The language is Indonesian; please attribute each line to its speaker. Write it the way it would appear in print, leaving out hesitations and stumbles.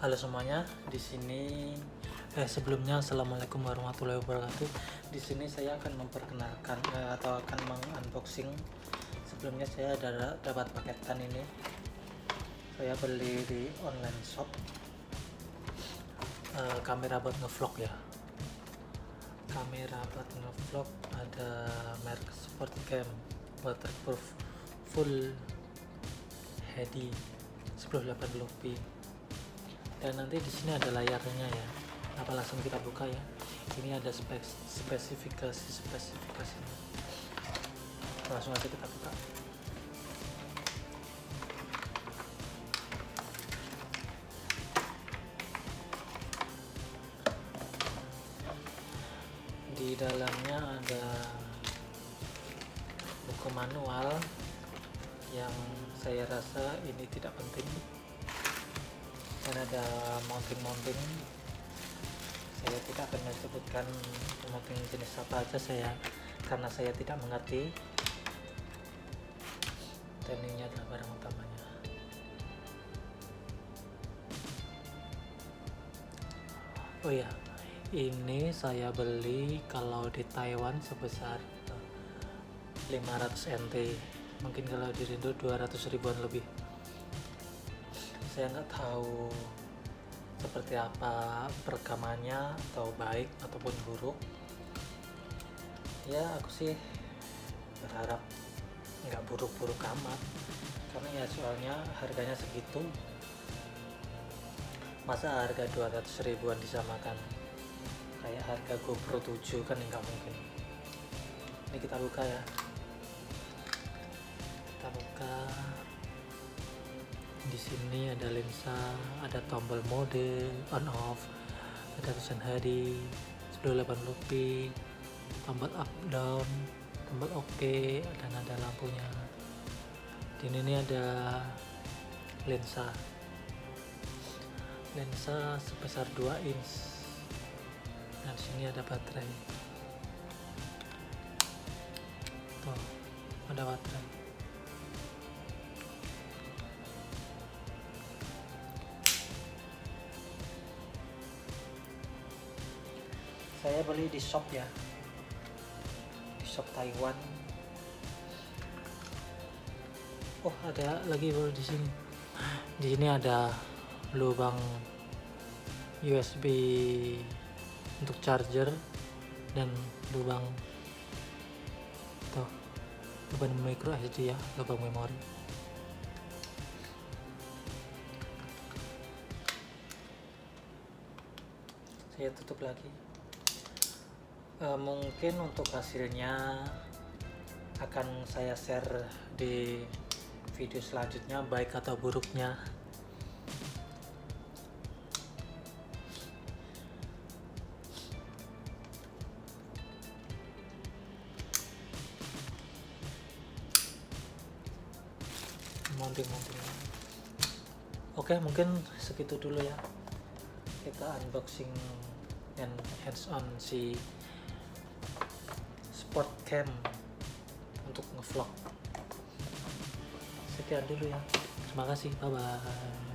Speaker 1: Halo semuanya, di sini sebelumnya assalamualaikum warahmatullahi wabarakatuh. Di sini saya akan memperkenalkan atau akan mengunboxing. Sebelumnya saya dapat paketan ini. Saya beli di online shop. Kamera buat ngevlog ya. Kamera buat ngevlog ada merek Sportcam, waterproof, full HD 1080p. Dan nanti di sini ada layarnya ya. Apa langsung kita buka ya? Ini ada spesifikasinya. Langsung aja kita buka. Di dalamnya ada buku manual yang saya rasa ini tidak penting. Dan ada mounting. Saya tidak akan menyebutkan mounting jenis apa aja karena saya tidak mengerti. Dan ini adalah barang utamanya. Oh ya, ini saya beli kalau di Taiwan sebesar 500 NT, mungkin kalau di Indo 200 ribuan lebih. Saya nggak tahu seperti apa perekamannya, atau baik ataupun buruk. Ya aku sih berharap nggak buruk-buruk amat, karena ya soalnya harganya segitu. Masa harga 200 ribuan disamakan kayak harga GoPro 7 kan nggak mungkin. Ini kita buka ya. Kita buka. Di sini ada lensa, ada tombol mode on off, ada tulisan HD 1080p, tombol up down, tombol OK, dan ada lampunya. Di sini ada lensa sebesar 2 inch. Dan di sini ada baterai. Tuh, ada baterai. Saya beli di shop ya, di shop Taiwan. Oh, ada lagi bro di sini. Di sini ada lubang USB untuk charger dan lubang micro SD ya, lubang memori. Saya tutup lagi. Mungkin untuk hasilnya akan saya share di video selanjutnya, baik atau buruknya. Mounting. Oke, mungkin segitu dulu ya. Kita unboxing dan hands on si Sportcam untuk ngevlog. Sekian dulu ya. Terima kasih. Bye bye.